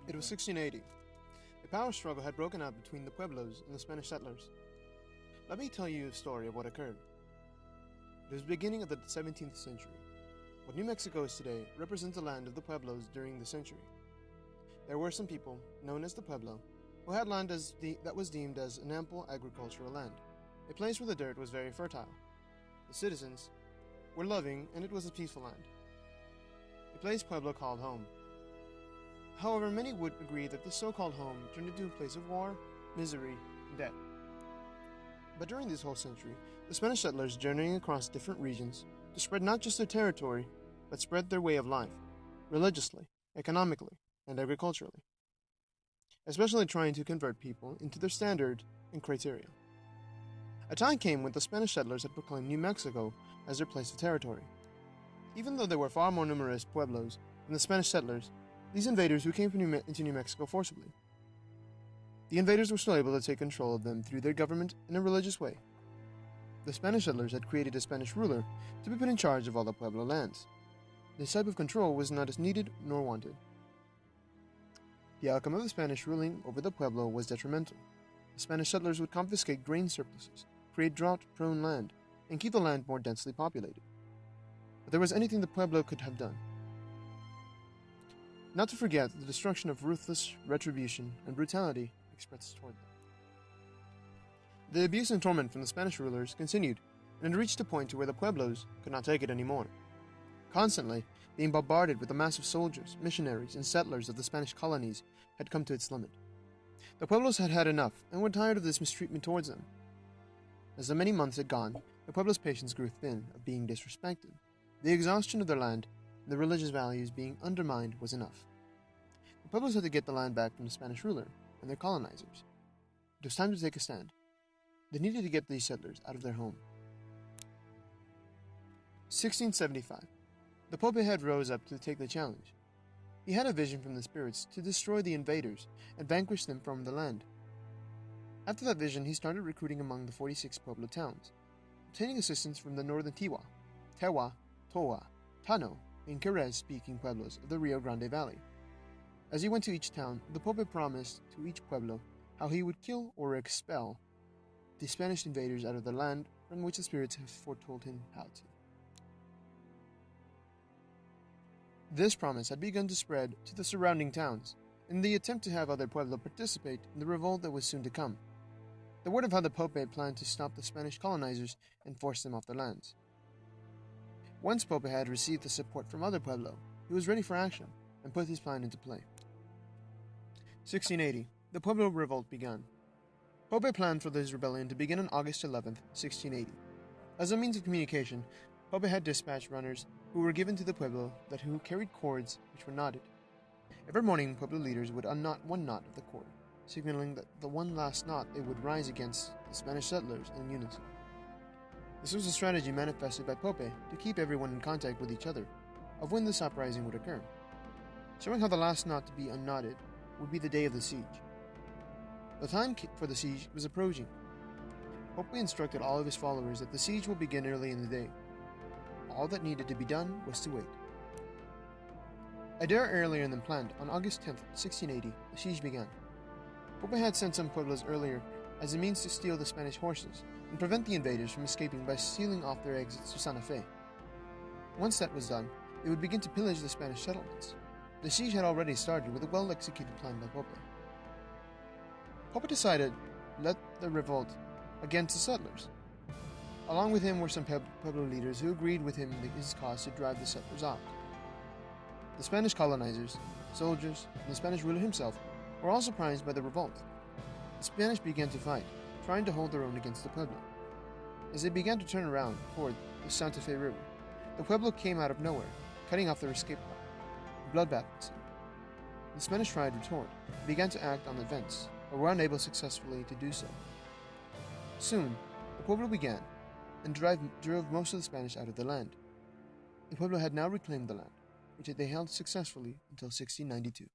It was 1680. A power struggle had broken out between the Pueblos and the Spanish settlers. Let me tell you a story of what occurred. It was the beginning of the 17th century. What New Mexico is today represents the land of the Pueblos during the century. There were some people, known as the Pueblo, who had land that was deemed as an ample agricultural land, a place where the dirt was very fertile. The citizens were loving, and it was a peaceful land, a place Pueblo called home. However, many would agree that this so-called home turned into a place of war, misery, and death. But during this whole century, the Spanish settlers journeying across different regions to spread not just their territory, but spread their way of life, religiously, economically, and agriculturally, especially trying to convert people into their standard and criteria. A time came when the Spanish settlers had proclaimed New Mexico as their place of territory. Even though there were far more numerous pueblos than the Spanish settlers, these invaders who came into New Mexico forcibly. The invaders were still able to take control of them through their government in a religious way. The Spanish settlers had created a Spanish ruler to be put in charge of all the Pueblo lands. This type of control was not as needed nor wanted. The outcome of the Spanish ruling over the Pueblo was detrimental. The Spanish settlers would confiscate grain surpluses, create drought-prone land, and keep the land more densely populated. But there was anything the Pueblo could have done. Not to forget the destruction of ruthless retribution and brutality expressed toward them. The abuse and torment from the Spanish rulers continued, and it reached a point to where the Pueblos could not take it anymore. Constantly being bombarded with the mass of soldiers, missionaries, and settlers of the Spanish colonies had come to its limit. The Pueblos had had enough and were tired of this mistreatment towards them. As the many months had gone, the Pueblos' patience grew thin of being disrespected. The exhaustion of their land and the religious values being undermined was enough. The Pueblos had to get the land back from the Spanish ruler and their colonizers. It was time to take a stand. They needed to get these settlers out of their home. 1675. The Pope had rose up to take the challenge. He had a vision from the spirits to destroy the invaders and vanquish them from the land. After that vision, he started recruiting among the 46 Pueblo towns, obtaining assistance from the northern Tewa, Towa, Tano, and Carez-speaking pueblos of the Rio Grande Valley. As he went to each town, the Pope promised to each pueblo how he would kill or expel the Spanish invaders out of the land from which the spirits have foretold him how to. This promise had begun to spread to the surrounding towns, in the attempt to have other pueblo participate in the revolt that was soon to come. The word of how the Pope had planned to stop the Spanish colonizers and force them off their lands. Once Pope had received the support from other pueblo, he was ready for action and put his plan into play. 1680. The Pueblo Revolt began. Pope planned for this rebellion to begin on August 11, 1680. As a means of communication, Pope had dispatched runners who were given to the pueblo who carried cords which were knotted. Every morning, Pueblo leaders would unknot one knot of the cord, signaling that the one last knot they would rise against the Spanish settlers in unison. This was a strategy manifested by Pope to keep everyone in contact with each other of when this uprising would occur, showing how the last knot to be unknotted would be the day of the siege. The time for the siege was approaching. Pope instructed all of his followers that the siege will begin early in the day. All that needed to be done was to wait. A day earlier than planned, on August 10, 1680, the siege began. Pope had sent some pueblos earlier as a means to steal the Spanish horses and prevent the invaders from escaping by sealing off their exits to Santa Fe. Once that was done, they would begin to pillage the Spanish settlements. The siege had already started with a well-executed plan by Pope. Pope decided to lead the revolt against the settlers. Along with him were some Pueblo leaders who agreed with him in his cause to drive the settlers out. The Spanish colonizers, soldiers, and the Spanish ruler himself were all surprised by the revolt. The Spanish began to fight, trying to hold their own against the Pueblo. As they began to turn around toward the Santa Fe River, the Pueblo came out of nowhere, cutting off their escape route. A bloodbath ensued. The Spanish tried to retort and began to act on the events, but were unable successfully to do so. Soon, the Pueblo began and drove most of the Spanish out of the land. The Pueblo had now reclaimed the land, which they held successfully until 1692.